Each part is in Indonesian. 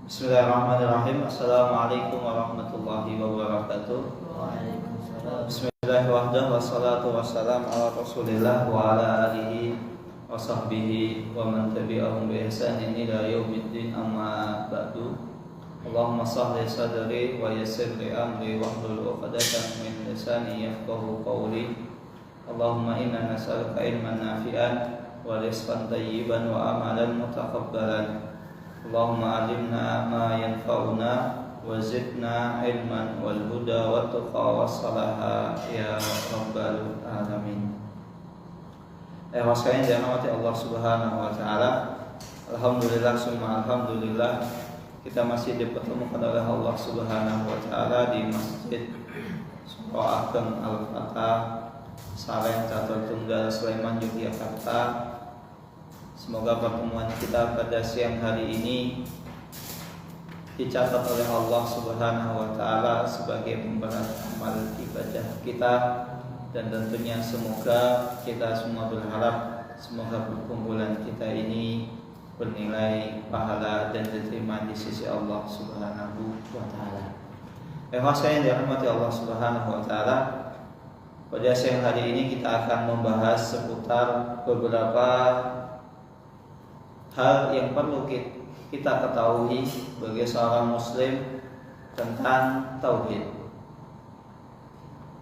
Bismillahirrahmanirrahim. Assalamualaikum warahmatullahi wabarakatuh. Waalaikumsalam. Bismillahirrahmanirrahim. Wassalatu wassalamu ala Rasulillah wa ala alihi wa sahbihi wa man tabi'ahum bi ihsanin ila yaumiddin, amma ba'du. Allahumma sahli sadri wa yassir li amri wahlul 'uqdatam min lisani yafqahu qawli. Allahumma inna nas'aluka ilman nafi'an wa rizqan thayyiban wa amalan mutaqabbalan. Allahumma alimna ma yanfa'una wa zidna ilman wal huda wa tuqa wa salaha ya rabbal alamin. Sekalian dirahmati Allah Subhanahu wa taala. Alhamdulillah summa alhamdulillah, kita masih dipertemukan oleh Allah Subhanahu wa taala di Masjid Surah Ageng Al-Fatah, Sareng Catur Tunggal, Sleman, Yogyakarta. Semoga pertemuan kita pada siang hari ini dicatat oleh Allah Subhanahu wa taala sebagai pemberat amal ibadah kita, dan tentunya semoga kita semua berharap semoga perkumpulan kita ini bernilai pahala dan diterima di sisi Allah Subhanahu wa taala. Sekalian dirahmati Allah Subhanahu wa taala, pada siang hari ini kita akan membahas seputar beberapa hal yang perlu kita ketahui sebagai seorang muslim tentang tauhid.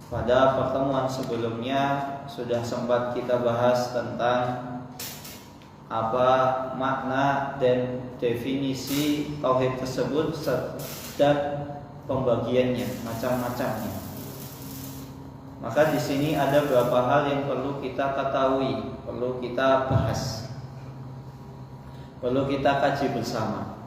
Pada pertemuan sebelumnya sudah sempat kita bahas tentang apa makna dan definisi tauhid tersebut dan pembagiannya, macam-macamnya. Maka di sini ada beberapa hal yang perlu kita ketahui, perlu kita bahas, perlu kita kaji bersama.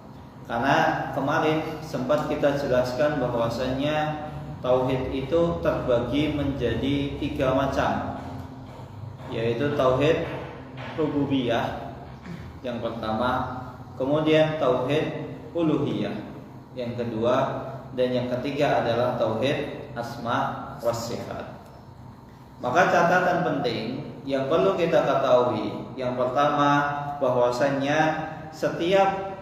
Karena kemarin sempat kita jelaskan bahwasannya tauhid itu terbagi menjadi 3 macam, yaitu tauhid rububiyah yang pertama, kemudian tauhid uluhiyah yang kedua, dan yang ketiga adalah tauhid asma was sifat. Maka catatan penting yang perlu kita ketahui, yang pertama, bahwasannya setiap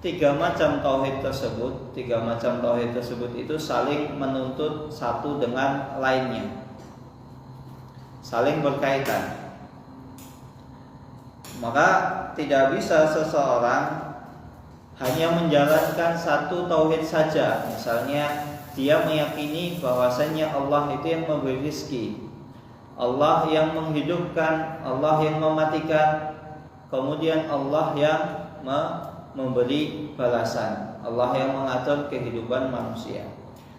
3 macam tauhid tersebut itu saling menuntut satu dengan lainnya, saling berkaitan. Maka tidak bisa seseorang hanya menjalankan satu tauhid saja. Misalnya dia meyakini bahwasannya Allah itu yang memberi rezeki, Allah yang menghidupkan, Allah yang mematikan, kemudian Allah yang memberi balasan, Allah yang mengatur kehidupan manusia.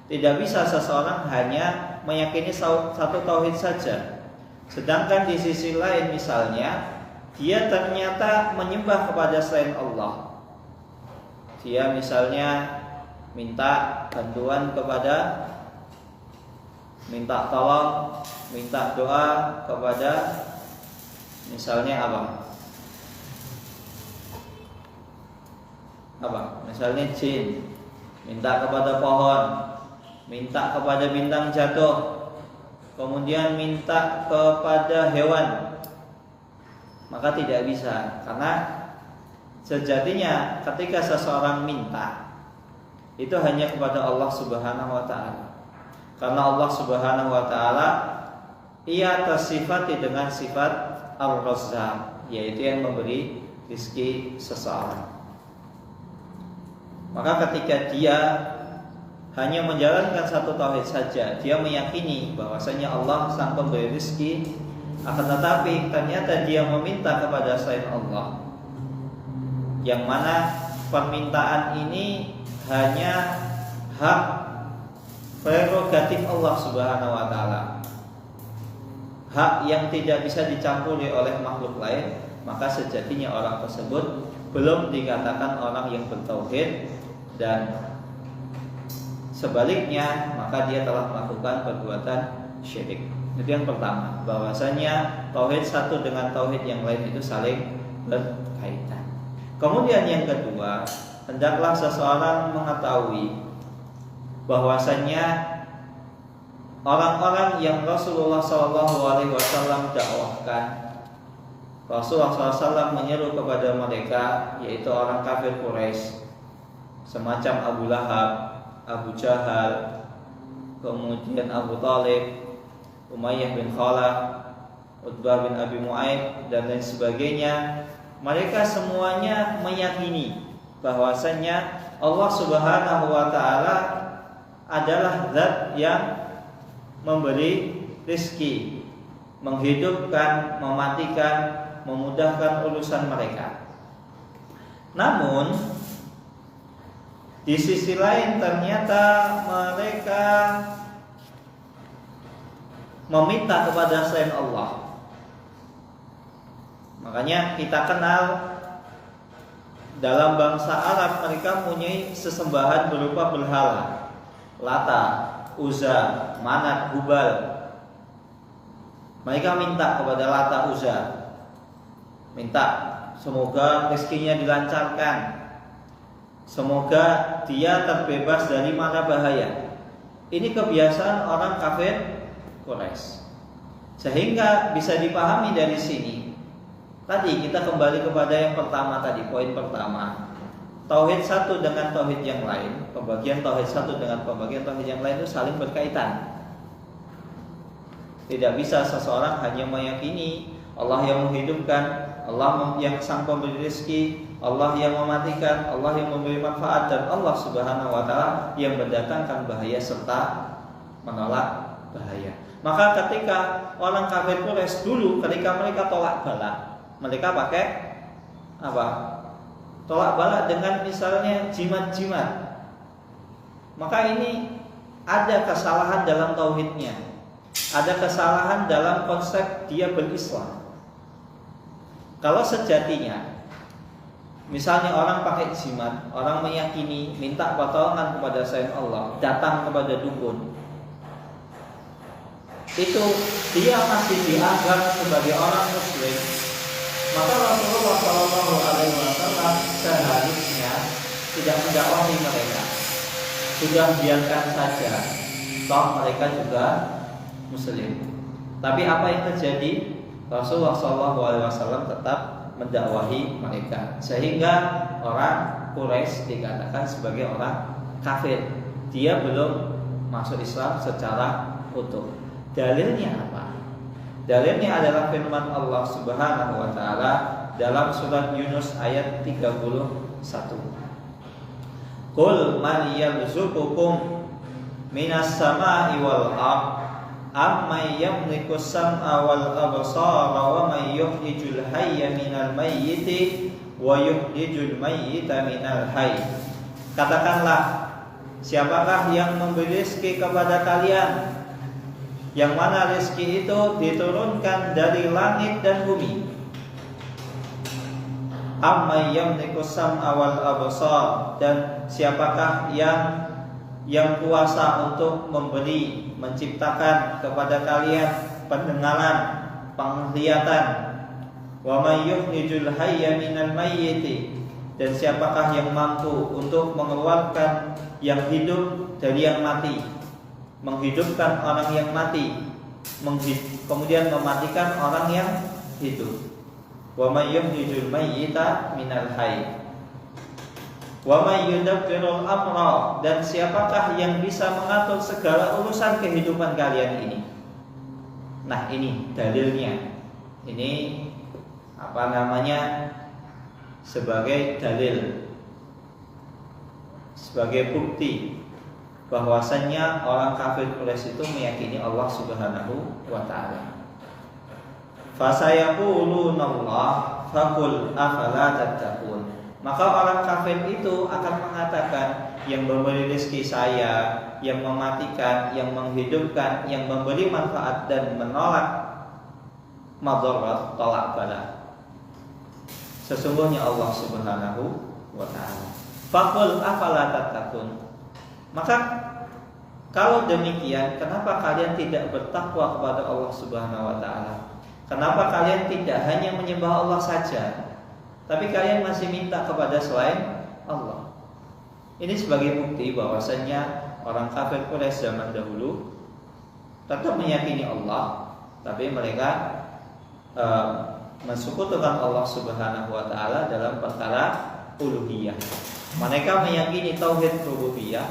Tidak bisa seseorang hanya meyakini satu tauhid saja, sedangkan di sisi lain misalnya dia ternyata menyembah kepada selain Allah. Dia misalnya minta bantuan kepada, minta tolong, minta doa kepada misalnya misalnya jin, minta kepada pohon, minta kepada bintang jatuh, kemudian minta kepada hewan. Maka tidak bisa, karena sejatinya ketika seseorang minta itu hanya kepada Allah Subhanahu wa taala. Karena Allah Subhanahu wa taala ia tersifati dengan sifat Ar-Razzaq, yaitu yang memberi rezeki seseorang. Maka ketika dia hanya menjalankan satu tauhid saja, dia meyakini bahwasanya Allah sang pemberi rezeki, akan tetapi ternyata dia meminta kepada selain Allah, yang mana permintaan ini hanya hak prerogatif Allah Subhanahu wa taala, hak yang tidak bisa dicampuri oleh makhluk lain, maka sejatinya orang tersebut belum dikatakan orang yang bertauhid, dan sebaliknya maka dia telah melakukan perbuatan syirik. Itu yang pertama, bahwasanya tauhid satu dengan tauhid yang lain itu saling berkaitan. Kemudian yang kedua, hendaklah seseorang mengetahui bahwasanya orang-orang yang Rasulullah SAW dakwahkan, Rasulullah SAW menyeru kepada mereka, yaitu orang kafir Quraisy, semacam Abu Lahab, Abu Jahal, kemudian Abu Talib, Umayyah bin Khalaf, Utbah bin Abi Mu'aid dan lain sebagainya. Mereka semuanya meyakini bahwasannya Allah Subhanahu wa taala adalah zat yang memberi rezeki, menghidupkan, mematikan, memudahkan urusan mereka. Namun di sisi lain ternyata mereka meminta kepada selain Allah. Makanya kita kenal dalam bangsa Arab mereka mempunyai sesembahan berupa berhala, Lata, Uzza, Manat, Hubal. Mereka minta kepada Lata, Uzza, minta semoga rezekinya dilancarkan, semoga dia terbebas dari mara bahaya. Ini kebiasaan orang kafir Quraisy. Sehingga bisa dipahami dari sini. Tadi kita kembali kepada yang pertama tadi, poin pertama. Tauhid satu dengan tauhid yang lain, pembagian tauhid satu dengan pembagian tauhid yang lain itu saling berkaitan. Tidak bisa seseorang hanya meyakini Allah yang menghidupkan, Allah yang sang pemberi rezeki, Allah yang mematikan, Allah yang memberi manfaat, dan Allah Subhanahu wa taala yang mendatangkan bahaya serta menolak bahaya. Maka ketika orang kafir Quraisy dulu ketika mereka tolak bala, mereka pakai apa? Tolak bala dengan misalnya jimat-jimat. Maka ini ada kesalahan dalam tauhidnya, ada kesalahan dalam konsep dia berislam. Kalau sejatinya, misalnya orang pakai jimat, orang meyakini minta pertolongan kepada selain Allah, datang kepada dukun, itu dia masih dianggap sebagai orang muslim, maka Rasulullah SAW seharusnya tidak mendakwahi mereka, sudah biarkan saja, toh mereka juga muslim. Tapi apa yang terjadi? Rasulullah SAW tetap mendakwahi mereka, sehingga orang Quraisy dikatakan sebagai orang kafir. Dia belum masuk Islam secara utuh. Dalilnya apa? Dalilnya adalah firman Allah Subhanahu wa taala dalam surat Yunus ayat 31. Qul man yarzuqukum minas sama'i wal ardh amman yamliku sam'a wal absara wa man yukhrijul hayya minal mayyiti wa yukhrijul mayyita minal hayy. Katakanlah, siapakah yang memberi rezeki kepada kalian, yang mana rezeki itu diturunkan dari langit dan bumi. Amma yamliku sam'a wal absar, dan siapakah yang kuasa untuk memberi, menciptakan kepada kalian pendengaran, penglihatan. Wa may yukhrijul hayya minal mayyiti, dan siapakah yang mampu untuk mengeluarkan yang hidup dari yang mati, menghidupkan orang yang mati, kemudian mematikan orang yang hidup. Wa may yukhrijul mayyita minal hayy wa may yudabbirul amra, dan siapakah yang bisa mengatur segala urusan kehidupan kalian ini. Nah, ini dalilnya. Ini apa namanya? Sebagai dalil, sebagai bukti bahwasannya orang kafir Quraisy itu meyakini Allah Subhanahu wa taala. Fasayaquluna Allah faqul afala tattaqun. Maka orang kafir itu akan mengatakan, yang memberi rezeki saya, yang mematikan, yang menghidupkan, yang memberi manfaat dan menolak madarat, tolak bala, sesungguhnya Allah Subhanahu wa taala. Faqul afala tattaqun. Maka kalau demikian, kenapa kalian tidak bertakwa kepada Allah Subhanahu wa taala? Kenapa kalian tidak hanya menyembah Allah saja, tapi kalian masih minta kepada selain Allah? Ini sebagai bukti bahwasannya orang kafir Quraisy zaman dahulu tetap meyakini Allah, tapi mereka mensekutukan Allah Subhanahu wa taala dalam perkara uluhiyah. Mereka meyakini tauhid rububiyah,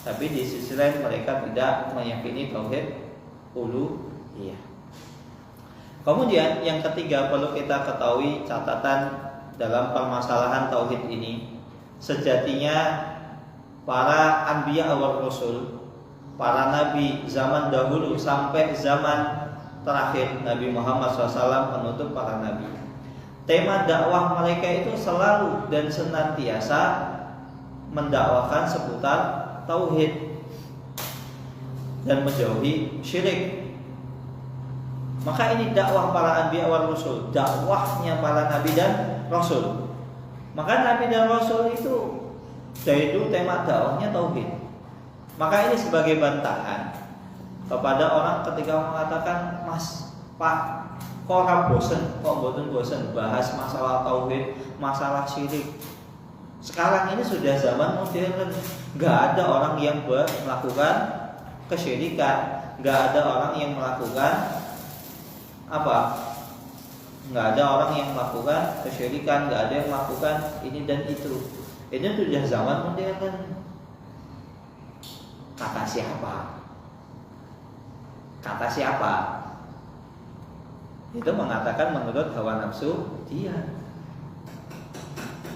tapi di sisi lain mereka tidak meyakini tauhid uluhiyah. Kemudian yang ketiga perlu kita ketahui catatan dalam permasalahan tauhid ini. Sejatinya para anbiya wal rasul, para nabi zaman dahulu sampai zaman terakhir Nabi Muhammad SAW penutup para nabi, tema dakwah mereka itu selalu dan senantiasa mendakwakan seputar tauhid dan menjauhi syirik. Maka ini dakwah para anbiya wal rasul, dakwahnya para nabi dan rasul. Maka nabi dan rasul itu dari dulu tema dakwahnya tauhid. Maka ini sebagai bantahan kepada orang ketika mengatakan, "Mas, Pak, kok ora bosen, kok mboten bosen bahas masalah tauhid, masalah syirik. Sekarang ini sudah zaman modern, nggak ada orang yang melakukan kesyirikan, nggak ada orang yang melakukan apa? Nggak ada orang yang melakukan kesyirikan, nggak ada yang melakukan ini dan itu. Ini sudah zaman modern." Kata siapa? Kata siapa? Itu mengatakan menurut hawa nafsu dia.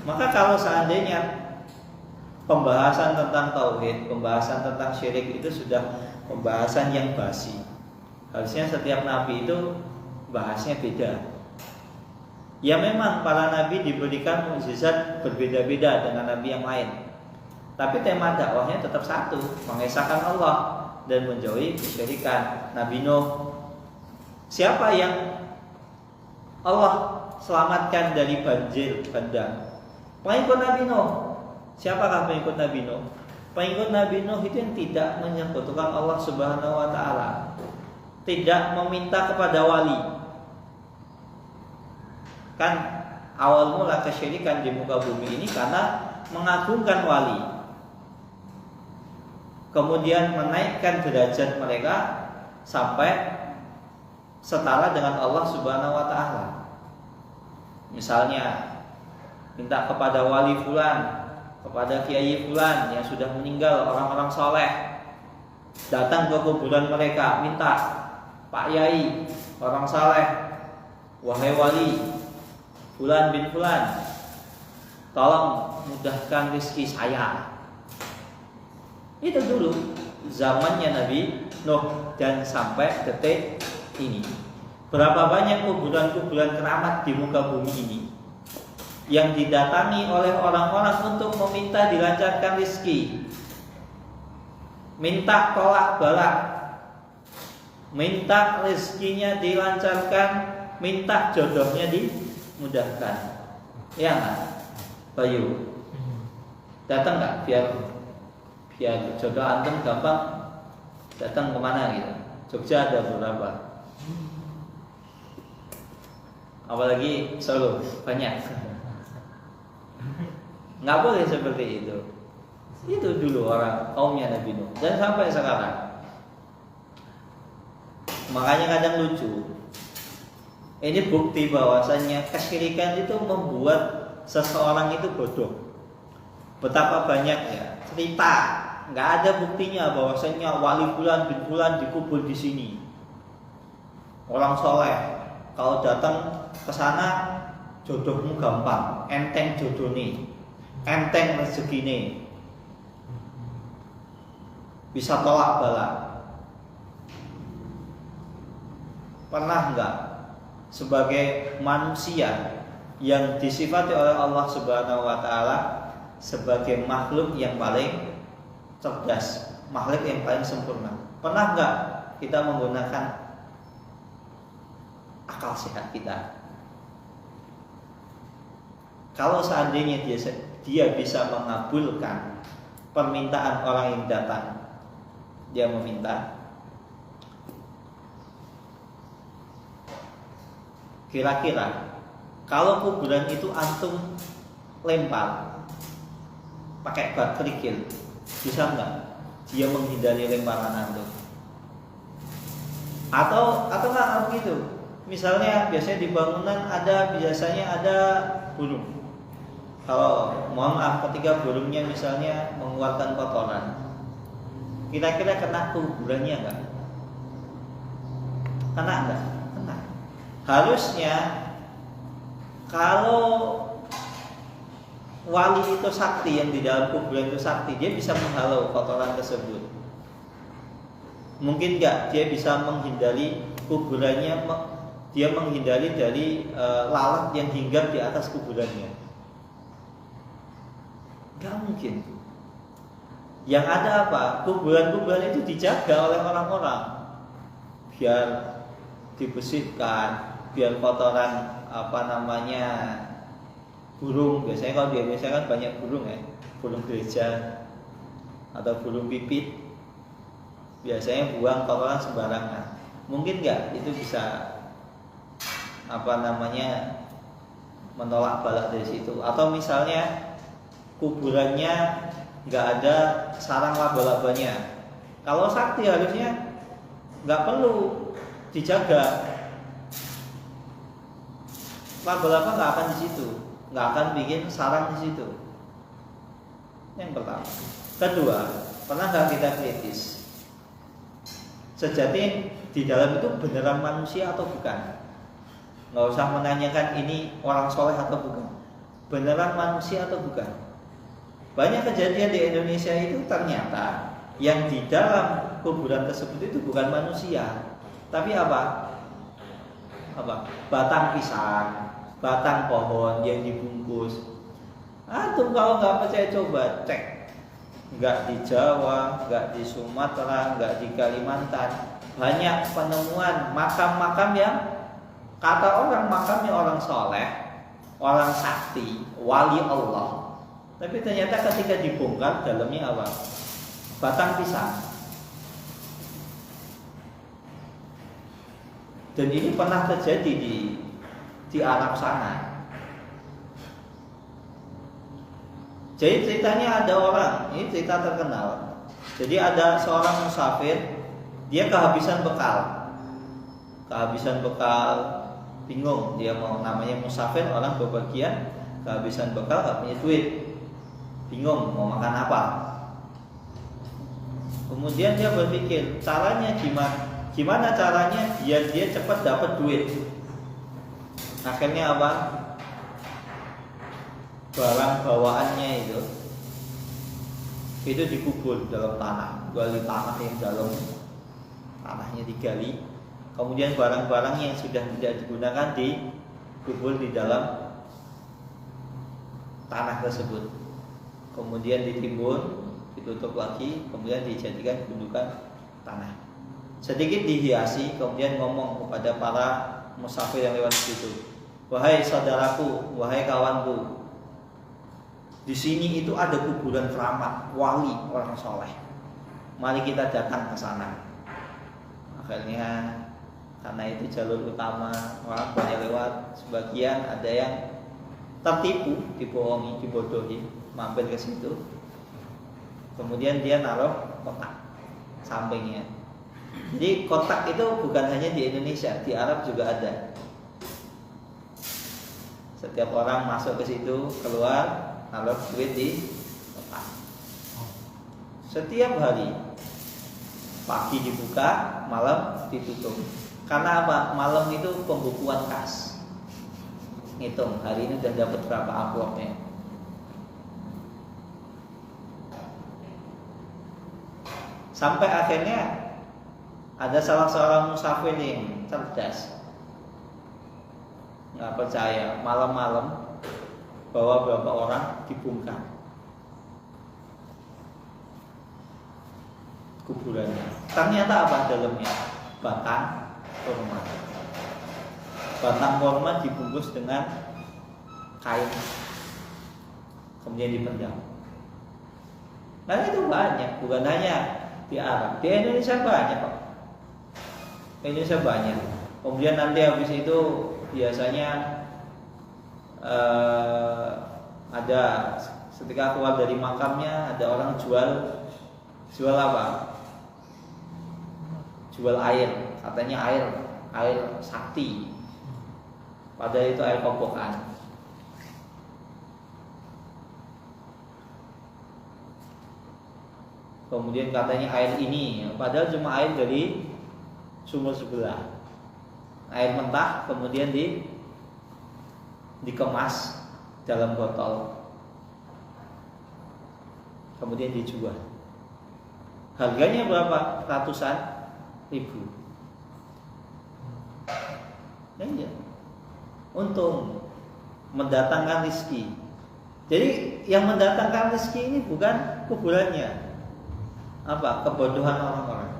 Maka kalau seandainya pembahasan tentang tauhid, pembahasan tentang syirik itu sudah pembahasan yang basi, harusnya setiap nabi itu bahasnya beda. Ya memang para nabi diberikan mukjizat berbeda-beda dengan nabi yang lain, tapi tema dakwahnya tetap satu, mengesahkan Allah dan menjauhi kesyirikan. Nabi Nuh, siapa yang Allah selamatkan dari banjir bandang? Pengikut Nabi Nuh. Siapakah pengikut Nabi Nuh? Pengikut Nabi Nuh itu yang tidak menyekutukan Allah Subhanahu wa taala, tidak meminta kepada wali. Kan awal mula kesyirikan di muka bumi ini karena mengagungkan wali, kemudian menaikkan derajat mereka sampai setara dengan Allah Subhanahu wa taala. Misalnya minta kepada wali fulan, kepada kiai fulan yang sudah meninggal, orang-orang soleh, datang ke kuburan mereka, minta, "Pak Yai, orang saleh, wahai wali fulan bin fulan, tolong mudahkan rezeki saya." Itu dulu zamannya Nabi Nuh dan sampai detik ini. Berapa banyak kuburan-kuburan keramat di muka bumi ini yang didatangi oleh orang-orang untuk meminta dilancarkan rezeki, minta tolak balak, minta rezekinya dilancarkan, minta jodohnya dimudahkan. Ya nggak, Bayu? Datang nggak biar jodoh antum gampang? Datang kemana gitu? Jogja ada beberapa, apalagi Solo banyak. Nggak boleh seperti itu. Itu dulu orang kaumnya Nabi Nuh dan sampai sekarang. Makanya kadang lucu. Ini bukti bahwasannya kesyirikan itu membuat seseorang itu bodoh. Betapa banyaknya cerita, nggak ada buktinya bahwasannya wali fulan bin fulan dikubur di sini. Orang soleh kalau datang ke sana jodohmu gampang, enteng jodoh nih, enteng rezeki nih, bisa tolak balak. Pernah enggak sebagai manusia yang disifati oleh Allah Subhanahu wa taala sebagai makhluk yang paling cerdas, makhluk yang paling sempurna, pernah enggak kita menggunakan akal sehat kita? Kalau seandainya dia bisa mengabulkan permintaan orang yang datang, dia meminta, kira-kira kalau kuburan itu antum lempar pakai bak kerikil, bisa nggak dia menghindari lemparan antum? Atau nggak begitu? Misalnya biasanya di bangunan biasanya ada gunung. Kalau mohon maaf ketika burungnya misalnya mengeluarkan kotoran, kira-kira kena kuburannya enggak? Kena enggak? Kena. Harusnya kalau wali itu sakti, yang di dalam kuburan itu sakti, dia bisa menghalau kotoran tersebut. Mungkin enggak dia bisa menghindari kuburannya, dia menghindari dari lalat yang hinggap di atas kuburannya. Gak mungkin. Yang ada apa? Kuburan-kuburan itu dijaga oleh orang-orang, biar dibersihkan, biar kotoran burung. Biasanya kalau di Indonesia kan banyak burung ya, burung gereja atau burung pipit. Biasanya buang kotoran sembarangan. Mungkin nggak itu bisa menolak balak dari situ? Atau misalnya kuburannya nggak ada sarang laba-labanya. Kalau sakti harusnya nggak perlu dijaga. Laba-laba nggak akan di situ, nggak akan bikin sarang di situ. Yang pertama. Kedua, pernah nggak kita kritis? Sejati di dalam itu beneran manusia atau bukan? Nggak usah menanyakan ini orang soleh atau bukan. Beneran manusia atau bukan? Banyak kejadian di Indonesia itu ternyata yang di dalam kuburan tersebut itu bukan manusia, tapi apa? Batang pisang, batang pohon yang dibungkus. Antum kalau nggak percaya coba cek. Nggak di Jawa, nggak di Sumatera, nggak di Kalimantan, banyak penemuan makam-makam yang kata orang makamnya orang soleh, orang sakti, wali Allah. Tapi ternyata ketika dibongkar dalamnya apa? Batang pisang. Dan ini pernah terjadi di Arab sana. Jadi ceritanya ada orang, ini cerita terkenal. Jadi ada seorang musafir, dia kehabisan bekal. Bingung, dia mau, namanya musafir, orang bepergian, kehabisan bekal, gak punya duit. Bingung mau makan apa. Kemudian dia berpikir caranya gimana caranya biar dia cepat dapat duit. Akhirnya apa? Barang bawaannya itu dikubur dalam tanah, gali tanah yang dalam, tanahnya digali. Kemudian barang-barang yang sudah tidak digunakan dikubur di dalam tanah tersebut. Kemudian ditimbun, ditutup lagi, kemudian dijadikan gundukan tanah. Sedikit dihiasi, kemudian ngomong kepada para musafir yang lewat situ, wahai saudaraku, wahai kawanku, di sini itu ada kuburan keramat wali orang soleh. Mari kita datang ke sana. Akhirnya karena itu jalur utama, orang banyak lewat. Sebagian ada yang tertipu, dibohongi, dibodohi, mampir ke situ. Kemudian dia naruh kotak sampingnya. Jadi kotak itu bukan hanya di Indonesia, di Arab juga ada. Setiap orang masuk ke situ, keluar, naruh duit di kotak. Setiap hari, pagi dibuka, malam ditutup. Karena apa? Malam itu pembukuan kas. Ngitung hari ini udah dapat berapa amplopnya. Sampai akhirnya ada salah seorang musafir yang cerdas, nggak percaya, malam-malam bawa beberapa orang dibungkam kuburannya. Ternyata apa dalamnya? Batang kurma. Batang kurma dibungkus dengan kain, kemudian dipendam. Nah itu banyak, bukan hanya di Arab, di Indonesia banyak kok. Indonesia banyak. Kemudian nanti habis itu biasanya ada ketika keluar dari makamnya ada orang jual apa? Jual air, katanya air sakti. Padahal itu air kobokan. Kemudian katanya air ini, padahal cuma air dari sumur sebelah. Air mentah kemudian dikemas dalam botol, kemudian dijual. Harganya berapa? Ratusan ribu. Ya. Untung mendatangkan rezeki. Jadi yang mendatangkan rezeki ini bukan kuburannya, apa? Kebodohan orang-orang.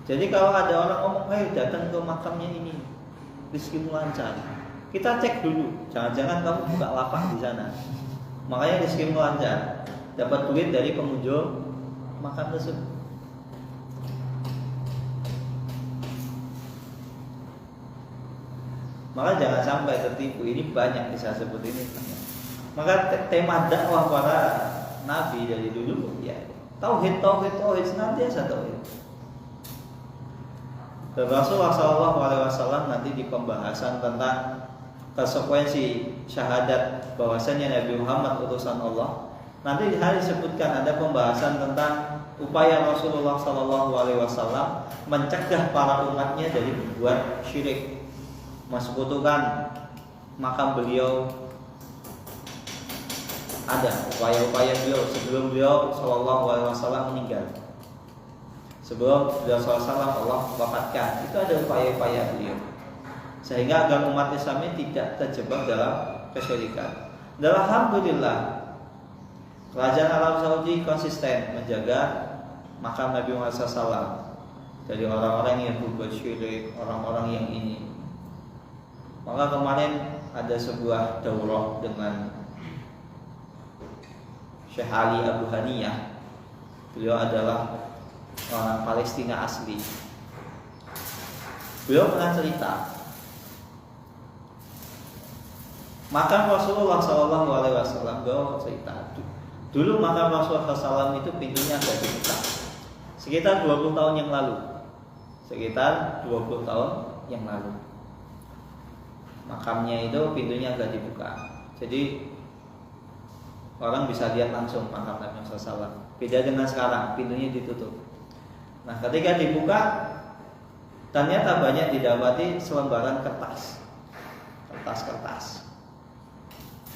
Jadi kalau ada orang ngomong, ayo datang ke makamnya ini, rezekimu lancar. Kita cek dulu, jangan-jangan kamu buka lapak di sana. Makanya rezekimu lancar, dapat duit dari pengunjung makam tersebut. Maka jangan sampai tertipu. Ini banyak kisah seperti ini. Maka tema dakwah para nabi dari dulu ya tauhid, senantiasa tauhid. Dan Rasulullah SAW nanti di pembahasan tentang konsekuensi syahadat bahwasanya Nabi Muhammad utusan Allah. Nanti di hari disebutkan ada pembahasan tentang upaya Rasulullah SAW mencegah para umatnya dari berbuat syirik, mensekutukan makam beliau. Ada upaya-upaya beliau sebelum beliau SAW meninggal. Sebelum beliau SAW Allah wafatkan, itu ada upaya-upaya beliau, sehingga agar umat Islam ini tidak terjebak dalam kesyirikan. Dan alhamdulillah Kerajaan Arab Saudi konsisten menjaga makam Nabi Muhammad SAW dari orang-orang yang berbuat syirik, orang-orang yang ini. Maka kemarin ada sebuah daurah dengan Syekh Ali Abu Haniyah. Beliau adalah orang Palestina asli. Beliau pernah cerita, makam Rasulullah SAW. Beliau cerita, dulu makam Rasulullah SAW itu pintunya agak dibuka. Sekitar 20 tahun yang lalu. Makamnya itu pintunya agak dibuka. Jadi orang bisa lihat langsung makam Nabi SAW. Beda dengan sekarang, pintunya ditutup. Nah, ketika dibuka, ternyata banyak didapati selembaran kertas.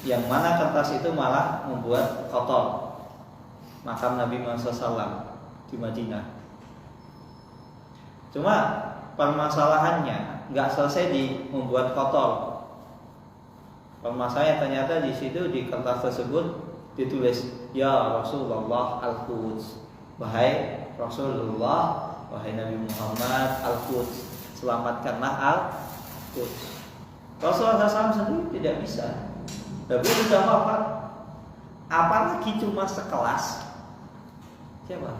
Yang mana kertas itu malah membuat kotor makam Nabi Muhammad SAW di Madinah. Cuma permasalahannya nggak selesai di membuat kotor. Permasalahannya ternyata di situ di kertas tersebut ditulis, ya Rasulullah Al-Quds, wahai Rasulullah, wahai Nabi Muhammad Al-Quds, selamatkanlah Al-Quds. Rasulullah SAW sendiri tidak bisa. Tapi sudah wafat. Apalagi cuma sekelas siapa?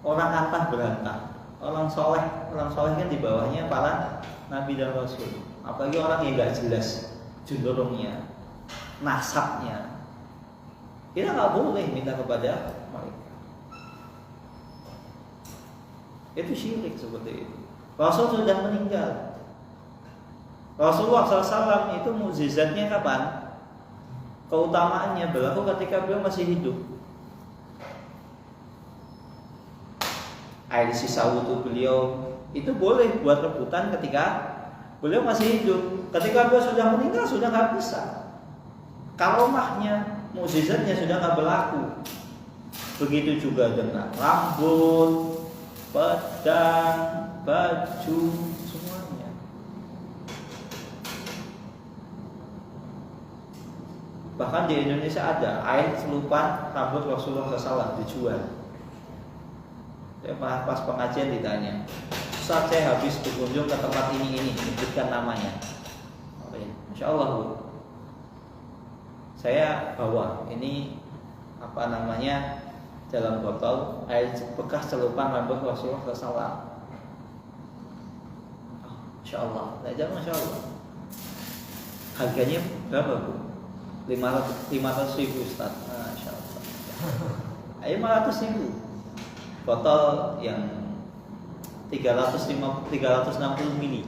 Orang antah berantah, orang soleh kan di bawahnya para nabi dan rasul. Apalagi orang yang nggak jelas jundurungnya, nasabnya. Kita nggak boleh minta kepada mereka. Itu syirik seperti itu. Rasul sudah meninggal. Rasulullah SAW itu mukjizatnya kapan? Keutamaannya berlaku ketika beliau masih hidup. Air sisa wudu beliau itu boleh buat rebutan ketika beliau masih hidup. Ketika beliau sudah meninggal sudah nggak bisa. Karomahnya, mukjizatnya sudah nggak berlaku. Begitu juga dengan rambut, pedang, baju, semuanya. Bahkan di Indonesia ada air selupan rambut Rasulullah SAW dijual. Saya pas pengajian ditanya, saat saya habis berkunjung ke tempat ini, sebutkan namanya. Oke, Masya Allah Bu, saya bawa ini apa namanya dalam botol air bekas celupan rambut Rasulullah SAW. Masya Allah, aja Masya Allah. Harganya berapa Bu? 500.000 Ustaz. Masya Allah. Ayo 500.000. Botol yang 360 mili.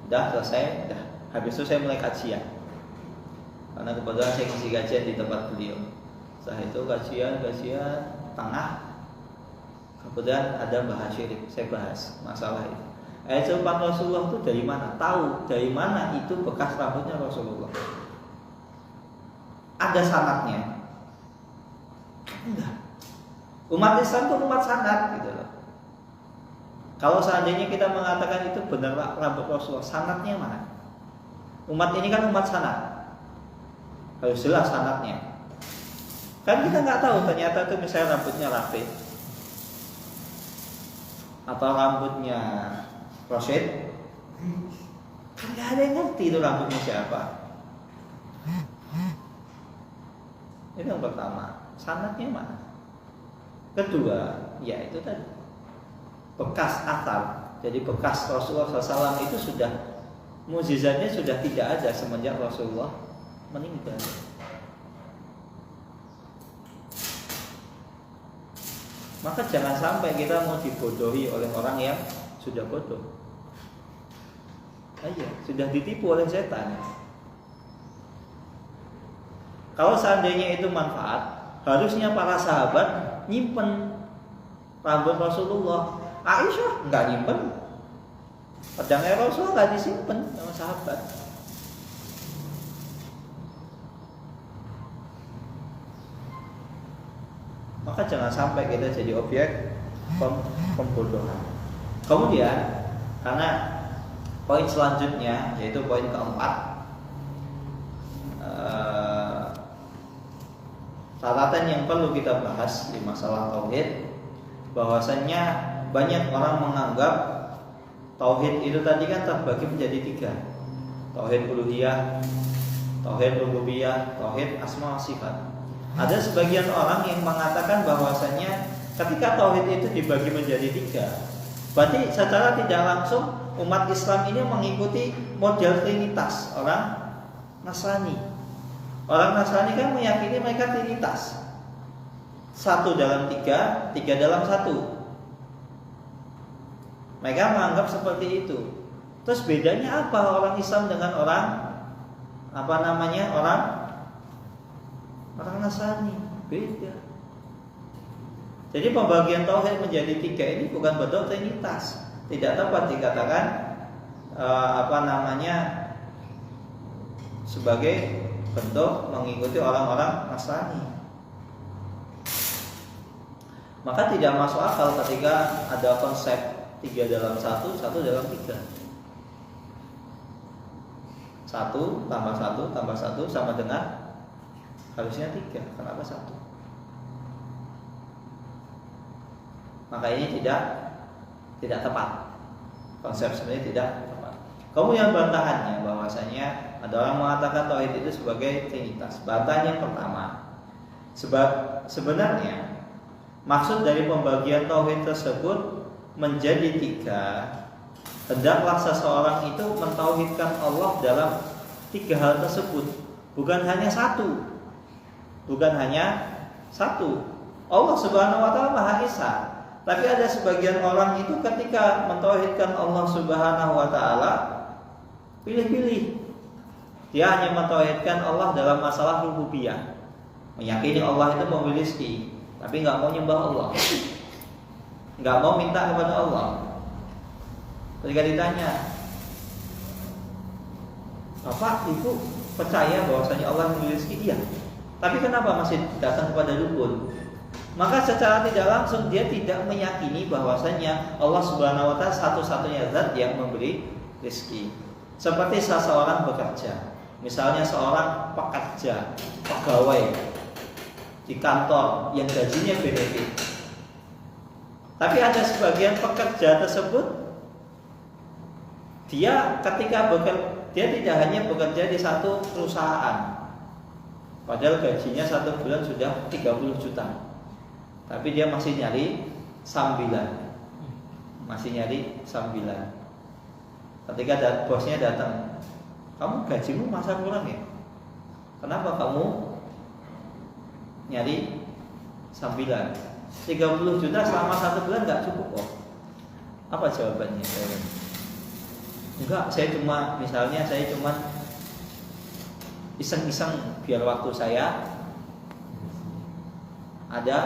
Udah selesai, udah. Habis itu saya mulai kajian. karena kebetulan saya ngisi kajian di tempat beliau. Setelah itu kajian tengah, kemudian ada bahas syirik. Saya bahas masalah itu. Ucapan Rasulullah itu dari mana? Tahu dari mana itu bekas rambutnya Rasulullah? Ada sanadnya? Enggak. Umat Islam itu umat sanad gitu loh. Kalau seandainya kita mengatakan itu benar rambut Rasulullah, sanadnya mana? Umat ini kan umat sanad, harus jelas sanadnya. Kan kita nggak tahu ternyata itu misalnya rambutnya Rafi atau rambutnya Rosyid, kan nggak ada yang ngerti itu rambutnya siapa. Itu yang pertama, sanadnya mana? Kedua, ya itu tadi bekas athar. Jadi bekas Rasulullah SAW itu sudah mukjizatnya sudah tidak ada semenjak Rasulullah meninggal. Maka jangan sampai kita mau dibodohi oleh orang yang sudah bodoh. Ayo, sudah ditipu oleh setan. Kalau seandainya itu manfaat, harusnya para sahabat nyimpen rambut Rasulullah. Aisyah nggak nyimpen, pedangnya Rasulullah nggak disimpen sama sahabat. Maka jangan sampai kita jadi objek pembodohan. Kemudian, karena poin selanjutnya yaitu poin keempat, catatan yang perlu kita bahas di masalah tauhid, bahwasannya banyak orang menganggap tauhid itu tadi kan terbagi menjadi 3. Tauhid uluhiyah, tauhid rububiyah, tauhid asma wa sifat. Ada sebagian orang yang mengatakan bahwasannya ketika tauhid itu dibagi menjadi 3, berarti secara tidak langsung umat Islam ini mengikuti model trinitas orang Nasrani. Orang Nasrani kan meyakini mereka trinitas, 1 dalam 3, 3 dalam 1. Mereka menganggap seperti itu. Terus bedanya apa orang Islam dengan orang orang Nasrani? Beda. Jadi pembagian tauhid menjadi 3 ini bukan bentuk trinitas. Tidak tepat dikatakan sebagai bentuk mengikuti orang-orang Nasrani. Maka tidak masuk akal ketika ada konsep 3 dalam 1, 1 dalam 3. 1 tambah 1 tambah 1 sama dengan harusnya 3. Kenapa 1? Maka ini tidak tepat. Konsep sebenarnya tidak tepat. Kemudian bantahannya bahwasanya ada orang mengatakan tauhid itu sebagai trinitas. Bantahan yang pertama, sebenarnya maksud dari pembagian tauhid tersebut menjadi 3. Hendaklah seseorang itu mentauhidkan Allah dalam 3 hal tersebut, bukan hanya 1. Allah Subhanahu wa taala Maha Esa. Tapi ada sebagian orang itu ketika mentauhidkan Allah Subhanahu wa taala pilih-pilih. Dia hanya mentauhidkan Allah dalam masalah rububiyah, meyakini Allah itu memberi rezeki, tapi nggak mau nyembah Allah, nggak mau minta kepada Allah. Ketika ditanya, Bapak, Ibu percaya bahwasanya Allah memberi rezeki? Iya. Tapi kenapa masih datang kepada dukun? Maka secara tidak langsung dia tidak meyakini bahwasanya Allah Subhanahu wa taala satu-satunya zat yang memberi rezeki. Seperti seseorang bekerja, misalnya seorang pekerja, pegawai di kantor yang gajinya benefit. Tapi ada sebagian pekerja tersebut dia ketika bekerja, dia tidak hanya bekerja di satu perusahaan, padahal gajinya 1 bulan sudah 30 juta, tapi dia masih nyari sambilan. Ketika bosnya datang, kamu gajimu masa kurang ya? Kenapa kamu nyari sambilan? 30 juta selama 1 bulan nggak cukup kok. Apa jawabannya? Enggak, saya cuma iseng-iseng biar waktu saya ada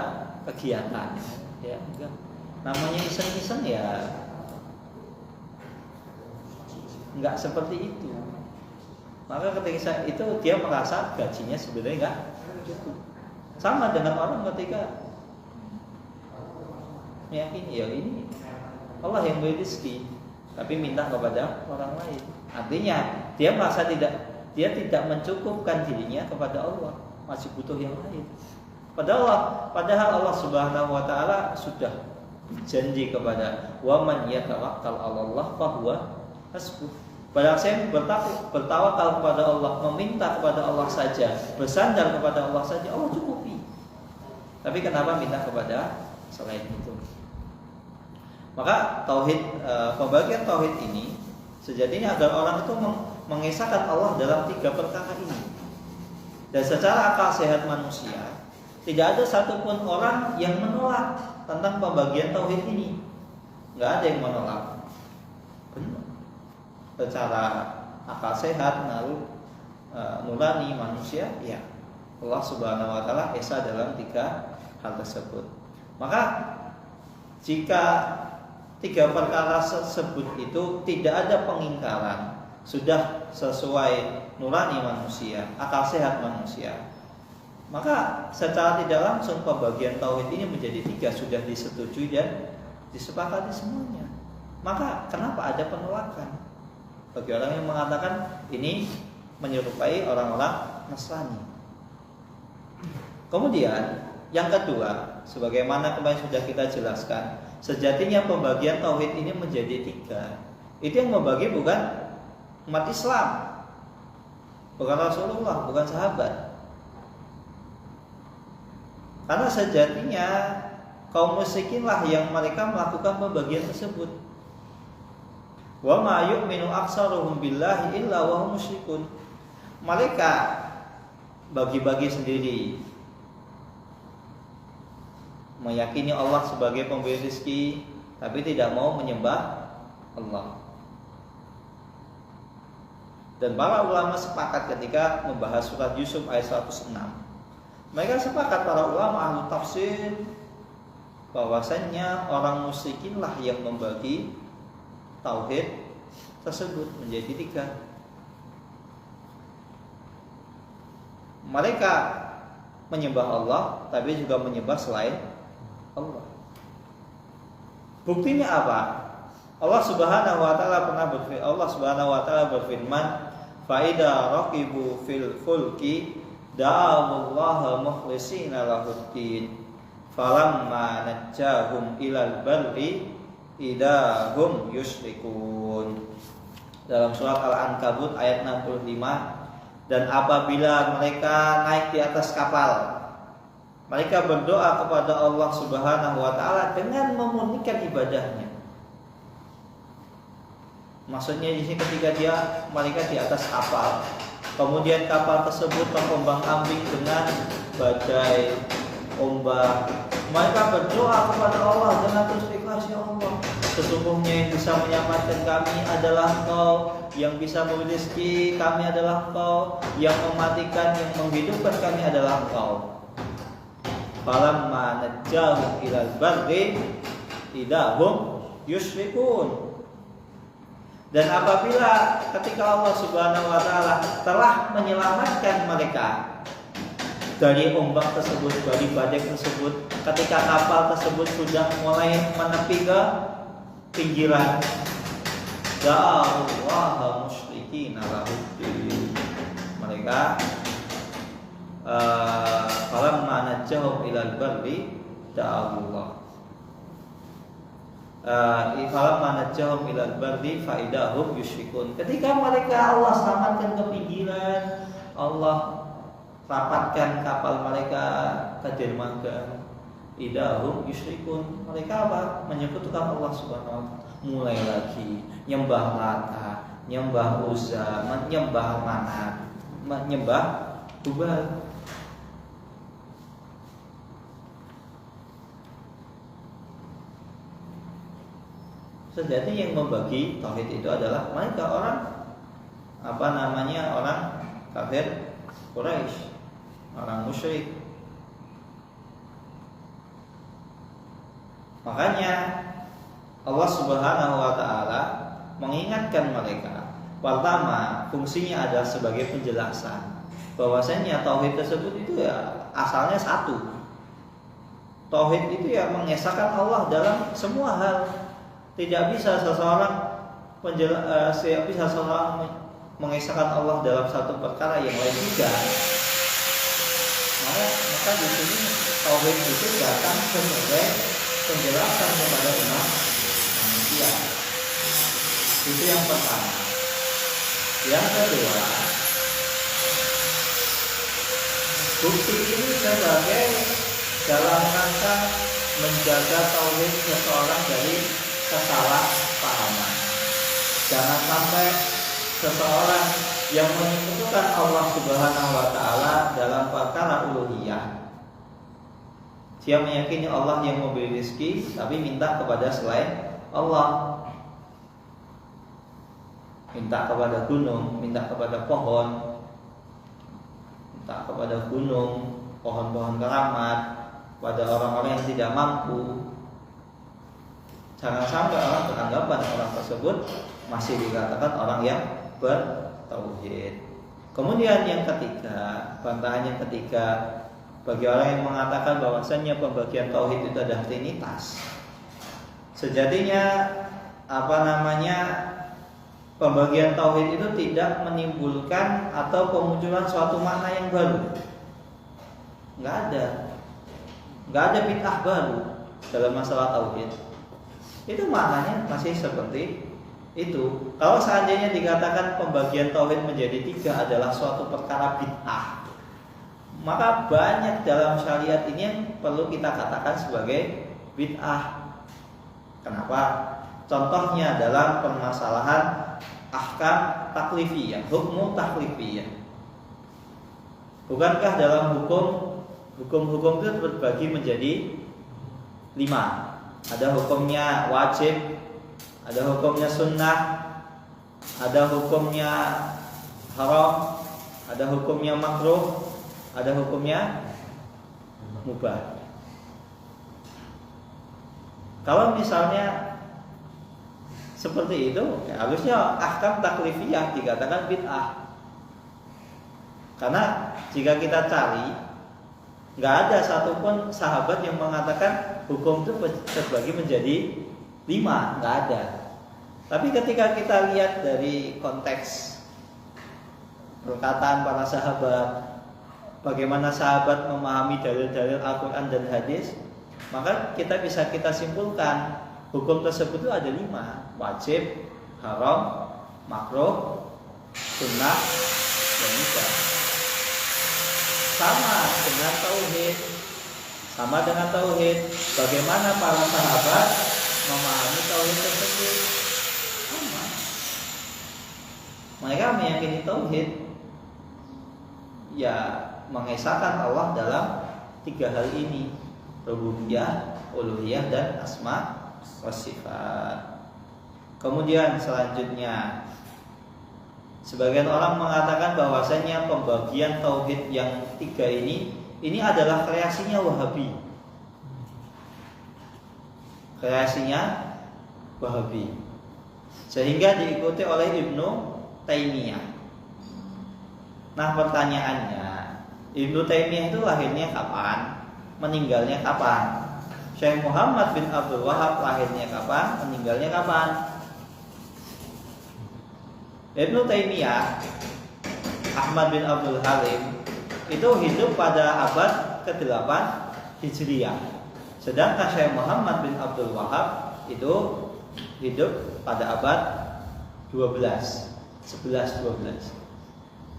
kegiatan. Ya, enggak. Namanya iseng-iseng ya enggak seperti itu. Maka ketika itu dia merasa gajinya sebenarnya enggak cukup. Sama dengan orang ketika meyakini ya ini Allah yang beri rezeki, tapi minta kepada orang lain. Artinya dia merasa dia tidak mencukupkan dirinya kepada Allah, masih butuh yang lain. Padahal Allah Subhanahu wa taala sudah janji kepada wa man yatawakkal 'ala Allah fa huwa hasbuh. Barang siapa bertawakal kepada Allah, meminta kepada Allah saja, bersandar kepada Allah saja, Allah cukupi. Tapi kenapa minta kepada selain itu? Maka tauhid, pembagian tauhid ini sejatinya agar orang itu mengesahkan Allah dalam 3 perkara ini. Dan secara akal sehat manusia, tidak ada satupun orang yang menolak tentang pembagian tauhid ini. Nggak ada yang menolak. Benar. Secara akal sehat, nurani manusia, ya Allah Subhanahu wa taala esa dalam 3 hal tersebut. Maka jika 3 perkara tersebut itu tidak ada pengingkaran, sudah sesuai nurani manusia, akal sehat manusia, maka secara tidak langsung pembagian tauhid ini menjadi 3 sudah disetujui dan disepakati semuanya. Maka kenapa ada penolakan bagi orang yang mengatakan ini menyerupai orang-orang Nasrani? Kemudian yang kedua, sebagaimana kemarin sudah kita jelaskan, sejatinya pembagian tauhid ini menjadi 3. Itu yang membagi bukan umat Islam, bukan Rasulullah, bukan sahabat. Karena sejatinya kaum musyrikinlah yang mereka melakukan pembagian tersebut. Wa ma yu'minu aktsaruhum billahi illa wa hum musyrikun. Mereka bagi-bagi sendiri, meyakini Allah sebagai pemberi rezeki, tapi tidak mau menyembah Allah. Dan para ulama sepakat ketika membahas surat Yusuf ayat 106. Mereka sepakat, para ulama ahli tafsir, bahwasanya orang musyrikinlah yang membagi tauhid tersebut menjadi 3. Mereka menyembah Allah, tapi juga menyembah selain Allah. Buktinya apa? Allah Subhanahu wa taala berfirman, "Fa idza raqibu fil fulki da'allaha mukhlishina lahuddin, falamma najjahum ilal barri idahum yusyrikun." Dalam surat Al-Ankabut ayat 65. Dan apabila mereka naik di atas kapal, mereka berdoa kepada Allah Subhanahu wa taala dengan memurnikan ibadahnya. Maksudnya di sini ketika mereka di atas kapal, kemudian kapal tersebut terombang-ambing dengan badai, ombak, mereka berdoa kepada Allah dengan terus ikhlas, ya Allah, sesungguhnya yang bisa menyelamatkan kami adalah Engkau, yang bisa memberi rezeki kami adalah Engkau, yang mematikan, yang menghidupkan kami adalah Engkau. Falamma najjahum ilal barri idahum yusyrikun. Dan apabila ketika Allah Subhanahu wa taala telah menyelamatkan mereka dari ombak tersebut, dari badai tersebut, ketika kapal tersebut sudah mulai menepi ke pinggiran, da'allaha musyrikina lahuddin. Mereka falamma najjahum ilal barri da'allah. Falamma najjahum ilal barri fa idahum yusyrikun. Ketika mereka Allah selamatkan ke pinggiran, Allah rapatkan kapal mereka ke dermaga, idahum yusyrikun. Mereka apa? Menyekutukan Allah Subhanahu wa taala. Mulai lagi nyembah Lata, nyembah Uzza, menyembah Manat, menyembah Hubal. Sejatinya yang membagi tauhid itu adalah mereka orang orang kafir Quraisy, orang musyrik. Makanya Allah Subhanahu wa taala mengingatkan mereka. Pertama, fungsinya adalah sebagai penjelasan bahwasanya tauhid tersebut itu ya asalnya satu. Tauhid itu ya mengesahkan Allah dalam semua hal. Tidak bisa seseorang mengesahkan Allah dalam satu perkara yang lain tidak. Maka di sini tauhid itu datang sebagai penjelasan kepada umat manusia. Itu yang pertama. Yang kedua, bukti ini sebagai dalam rangka menjaga tauhid seseorang dari kesalahpahaman. Jangan sampai seseorang yang menyebutkan Allah Subhanahu wa taala dalam perkara uluhiyah, dia meyakini Allah yang memberi rezeki tapi minta kepada selain Allah. Minta kepada gunung, minta kepada pohon, minta kepada gunung, pohon-pohon keramat, pada orang-orang yang tidak mampu. Jangan sampai orang beranggapan orang tersebut masih dikatakan orang yang bertauhid. Kemudian yang ketiga, bantahan yang ketiga bagi orang yang mengatakan bahwasannya pembagian tauhid itu adalah trinitas. Sejatinya pembagian tauhid itu tidak menimbulkan atau pemunculan suatu makna yang baru. Nggak ada bid'ah baru dalam masalah tauhid. Itu maknanya masih seperti itu. Kalau seandainya dikatakan pembagian tauhid menjadi tiga adalah suatu perkara bid'ah, maka banyak dalam syariat ini yang perlu kita katakan sebagai bid'ah. Kenapa? Contohnya dalam permasalahan ahkam taklifiyah, hukum taklifiyah. Bukankah dalam hukum-hukum itu terbagi menjadi 5? Ada hukumnya wajib, ada hukumnya sunnah, ada hukumnya haram, ada hukumnya makruh, ada hukumnya mubah. Kalau misalnya seperti itu, ya harusnya ahkam taklifiyah dikatakan bid'ah. Karena jika kita cari, nggak ada satupun sahabat yang mengatakan hukum itu terbagi menjadi 5, nggak ada. Tapi ketika kita lihat dari konteks perkataan para sahabat, bagaimana sahabat memahami dalil-dalil Al-Quran dan hadis, maka kita bisa simpulkan hukum tersebut itu ada 5: wajib, haram, makruh, sunnah, dan mubah. Sama dengan tauhid. Bagaimana para sahabat memahami tauhid tersebut? Sama. Mereka meyakini tauhid, ya mengesahkan Allah dalam 3 hal ini: rububiyah, uluhiyah, dan asma wa sifat. Kemudian selanjutnya, sebagian orang mengatakan bahwasanya pembagian tauhid yang 3 ini adalah kreasinya Wahabi. Sehingga diikuti oleh Ibnu Taimiyah. Nah, pertanyaannya, Ibnu Taimiyah itu lahirnya kapan? Meninggalnya kapan? Syekh Muhammad bin Abdul Wahab lahirnya kapan? Meninggalnya kapan? Ibnu Taimiyah, Ahmad bin Abdul Halim itu hidup pada abad ke-8 Hijriah. Sedangkan Syekh Muhammad bin Abdul Wahab itu hidup pada abad 11-12.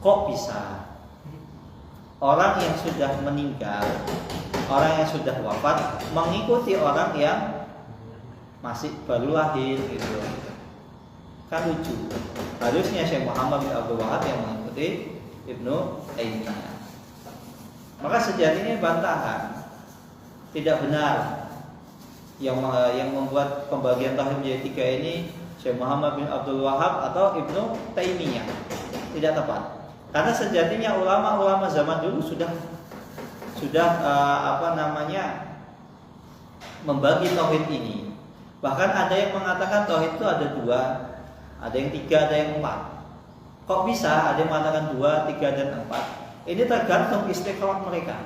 Kok bisa? Orang yang sudah meninggal, orang yang sudah wafat mengikuti orang yang masih baru lahir gitu. Kan lucu. Harusnya Syekh Muhammad bin Abdul Wahab yang mengikuti Ibnu Taimiyah. Maka sejatinya bantahan, tidak benar yang membuat pembagian tauhid menjadi 3 ini Syekh Muhammad bin Abdul Wahab atau Ibnu Taimiyah. Tidak tepat. Karena sejatinya ulama-ulama zaman dulu sudah membagi tauhid ini. Bahkan ada yang mengatakan tauhid itu ada 2, ada yang 3, ada yang 4. Kok bisa ada yang mengatakan 2, 3, dan 4? Ini tergantung istiqomah mereka.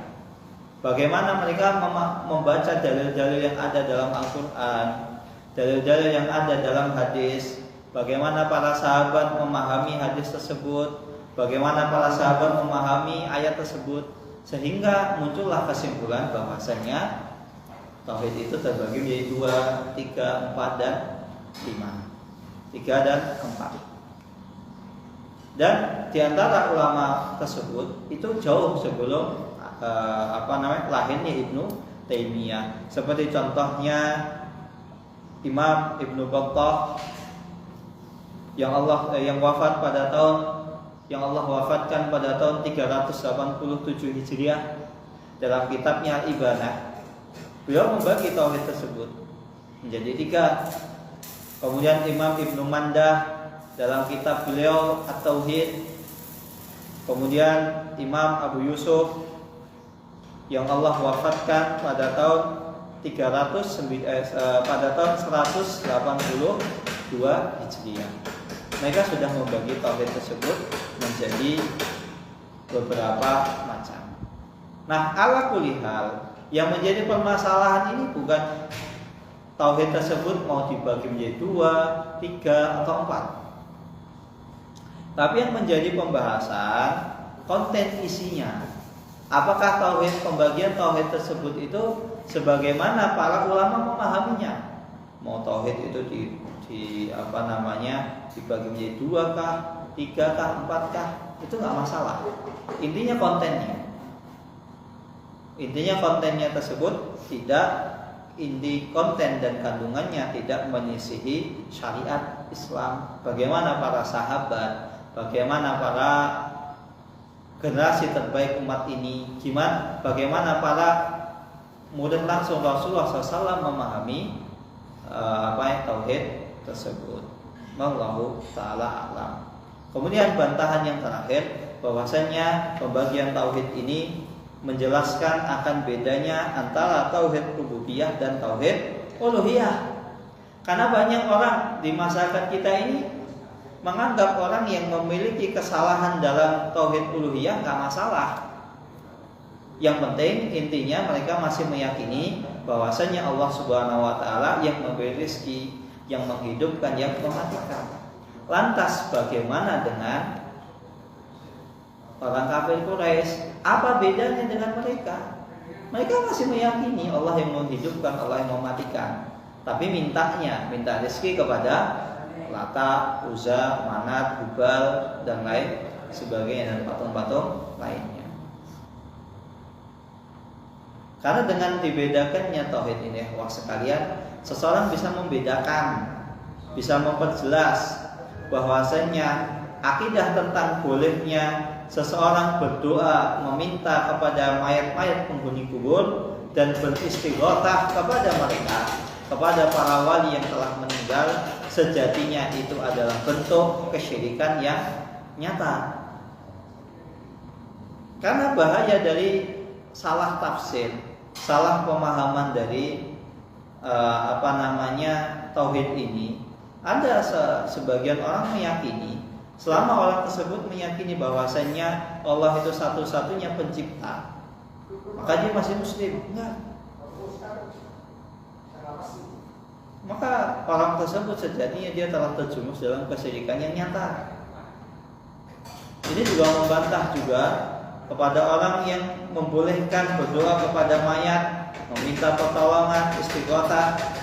Bagaimana mereka membaca dalil-dalil yang ada dalam Al-Quran, dalil-dalil yang ada dalam hadis, bagaimana para sahabat memahami hadis tersebut, bagaimana para sahabat memahami ayat tersebut, sehingga muncullah kesimpulan bahwasanya tauhid itu terbagi menjadi 2, 3, 4, dan 5. 3 dan 4. Dan diantara ulama tersebut itu jauh sebelum lahirnya Ibnu Taimiyah. Seperti contohnya Imam Ibnu Battah yang Allah wafatkan pada tahun 387 Hijriah. Dalam kitabnya Al-Ibanah, beliau membagi tauhid tersebut menjadi 3. Kemudian Imam Ibnu Mandah dalam kitab beliau At-Tauhid. Kemudian Imam Abu Yusuf yang Allah wafatkan pada tahun 182 Hijriah. Mereka sudah membagi tauhid tersebut menjadi beberapa macam. Nah, ala kulli hal, yang menjadi permasalahan ini bukan tauhid tersebut mau dibagi menjadi 2, 3, atau 4. Tapi yang menjadi pembahasan konten isinya. Apakah pembagian tauhid tersebut itu sebagaimana para ulama memahaminya? Mau tauhid itu dibagi menjadi 2 kah, 3 kah, 4 kah? Itu nggak masalah. Intinya kontennya tersebut inti konten dan kandungannya tidak menyisihi syariat Islam. Bagaimana para sahabat, bagaimana para generasi terbaik umat ini, bagaimana para murid langsung Rasulullah SAW memahami tauhid tersebut. Wallahu ta'ala a'lam. Kemudian bantahan yang terakhir, bahwasanya pembagian tauhid ini menjelaskan akan bedanya antara tauhid rububiyah dan tauhid uluhiyah. Karena banyak orang di masyarakat kita ini menganggap orang yang memiliki kesalahan dalam tauhid uluhiyah nggak masalah. Yang penting intinya mereka masih meyakini bahwasanya Allah Subhanahu wa taala yang memberi rezeki, yang menghidupkan, yang mematikan. Lantas bagaimana dengan orang kafir Quraisy? Apa bedanya dengan mereka? Mereka masih meyakini Allah yang menghidupkan, Allah yang mematikan. Tapi minta rezeki kepada Lata, Uzza, Manat, Hubal, dan lain sebagainya, dan patung-patung lainnya. Karena dengan dibedakannya tauhid ini, sekalian, seseorang bisa membedakan, bisa memperjelas bahwasanya akidah tentang bolehnya seseorang berdoa meminta kepada mayat-mayat penghuni kubur dan beristighatsah kepada mereka, kepada para wali yang telah meninggal, sejatinya itu adalah bentuk kesyirikan yang nyata. Karena bahaya dari salah tafsir, salah pemahaman dari tauhid ini. Ada sebagian orang meyakini, selama orang tersebut meyakini bahwasanya Allah itu satu-satunya pencipta, maka dia masih muslim. Enggak. Maka orang tersebut sejatinya dia telah terjumus dalam kesyirikan yang nyata. Ini juga membantah juga kepada orang yang membolehkan berdoa kepada mayat, meminta pertolongan, istighatsah.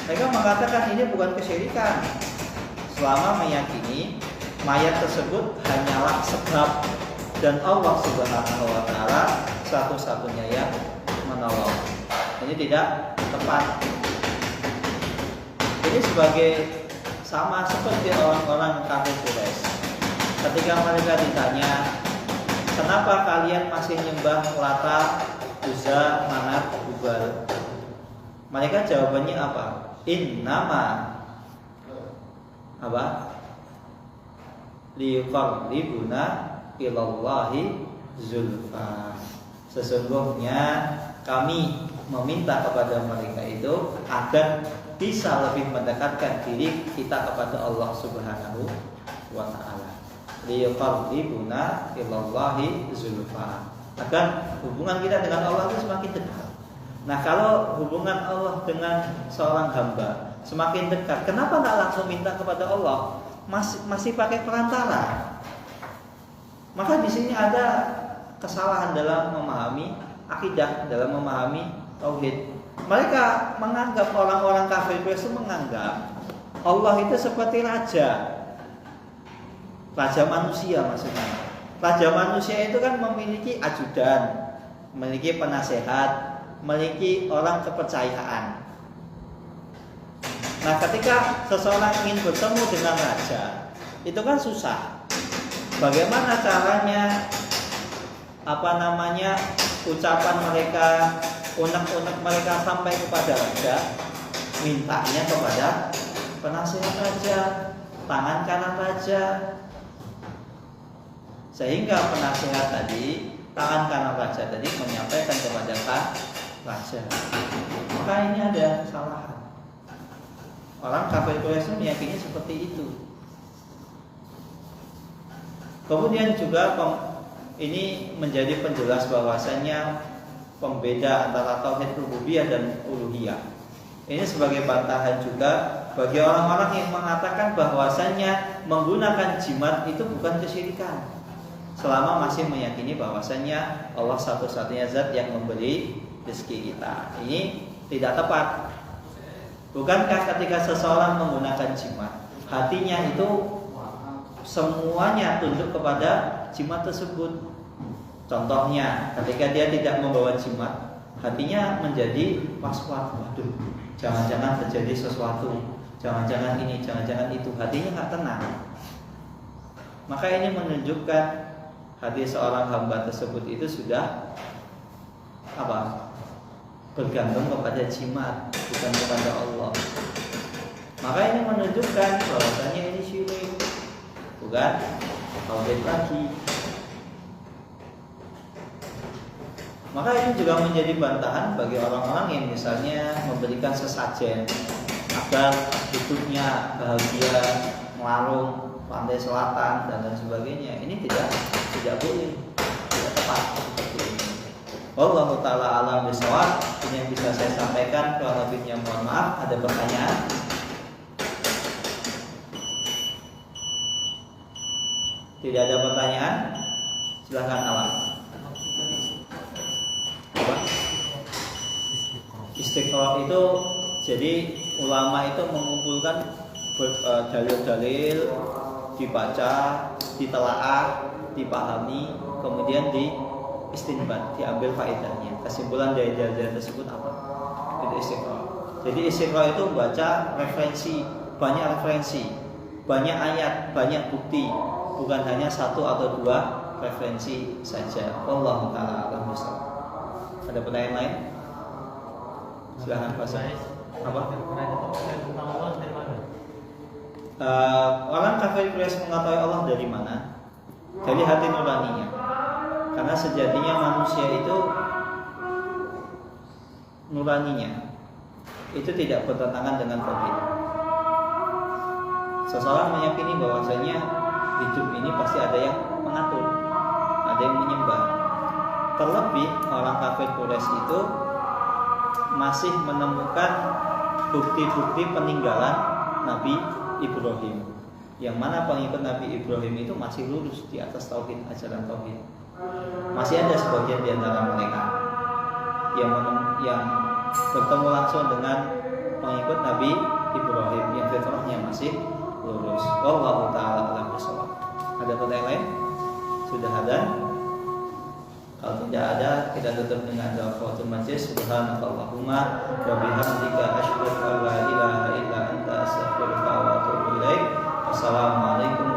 Mereka mengatakan ini bukan kesyirikan selama meyakini mayat tersebut hanyalah sebab dan Allah Subhanahu wa taala satu-satunya yang menolong. Ini tidak tepat. Ini sebagai sama seperti orang-orang kafir Quraisy. Ketika mereka ditanya, kenapa kalian masih nyembah Lata, Uzza, Manat, Hubal? Mereka jawabannya apa? Innama liyuqarribuna ilallahi zulfa. Sesungguhnya kami meminta kepada mereka itu agar bisa lebih mendekatkan diri kita kepada Allah Subhanahu wa taala. Liyuqarribuna ilallahi zulfa. Agar hubungan kita dengan Allah itu semakin dekat. Nah, kalau hubungan Allah dengan seorang hamba semakin dekat, kenapa nggak langsung minta kepada Allah? Masih pakai perantara. Maka di sini ada kesalahan dalam memahami akidah, dalam memahami tauhid. Mereka menganggap, orang-orang kafir itu menganggap Allah itu seperti raja manusia maksudnya. Raja manusia itu kan memiliki ajudan, memiliki penasehat, memiliki orang kepercayaan. Nah, ketika seseorang ingin bertemu dengan raja, itu kan susah. Bagaimana caranya? Ucapan mereka, unek-unek mereka sampai kepada raja, mintanya kepada penasehat raja, tangan kanan raja. Sehingga penasehat tadi, tangan kanan raja tadi menyampaikan kepada raja. Maka ini ada kesalahan. Orang kafir Quraisy meyakini seperti itu. Kemudian juga ini menjadi penjelas bahwasanya pembeda antara tauhid rububiyah dan uluhiyah. Ini sebagai bantahan juga bagi orang-orang yang mengatakan bahwasanya menggunakan jimat itu bukan kesyirikan, selama masih meyakini bahwasanya Allah satu-satunya zat yang memberi rezeki kita. Ini tidak tepat. Bukankah ketika seseorang menggunakan jimat, hatinya itu semuanya tunduk kepada jimat tersebut? Contohnya, ketika dia tidak membawa jimat, hatinya menjadi was-was. Waduh, jangan-jangan terjadi sesuatu, jangan-jangan ini, jangan-jangan itu. Hatinya nggak tenang. Maka ini menunjukkan hati seorang hamba tersebut itu sudah bergantung kepada jimat, bukan kepada Allah. Maka ini menunjukkan bahwasanya ini syirik, bukan tauhid lagi. Maka ini juga menjadi bantahan bagi orang-orang yang misalnya memberikan sesajen agar hidupnya bahagia, melarung pantai selatan dan lain sebagainya. Ini tidak boleh, tidak tepat seperti ini. Wallahu ta'ala alam bisawab. Ini yang bisa saya sampaikan, kurang lebihnya mohon maaf. Ada pertanyaan? Tidak ada pertanyaan? Silahkan awal. Apa? Istiqoroh itu jadi ulama itu mengumpulkan dalil-dalil, dibaca, ditelaah, dipahami, kemudian istinbat, diambil faedahnya. Kesimpulan dari dalil tersebut apa? Itu istiqoroh. Jadi istiqoroh itu baca referensi, banyak ayat, banyak bukti, bukan hanya satu atau dua referensi saja. Wallahu ta'ala a'lam bishawab. Ada pertanyaan lain? Silahkan Pak. Apa? Orang kafir Quraisy mengetahui Allah dari mana? Dari hati nuraninya. Karena sejatinya manusia itu nuraninya itu tidak bertentangan dengan tauhid. Seseorang meyakini bahwasanya hidup ini pasti ada yang mengatur, ada yang menyembah. Terlebih orang kafir Quraisy itu masih menemukan bukti-bukti peninggalan Nabi Ibrahim, yang mana pengikut Nabi Ibrahim itu masih lurus di atas tauhid, ajaran tauhid. Masih ada sebagian di antara mereka yang bertemu langsung dengan pengikut Nabi Ibrahim yang fitrahnya masih lurus. Wallahu ta'ala a'lam bishawab. Ada pertanyaan lain? Sudah ada? Kalau tidak ada, kita tutup dengan doa kafaratul majlis. Subhanakallahumma wa bihamdika asyhadu an la ilaha illa anta astaghfiruka wa atubu ilaik. Wassalamualaikum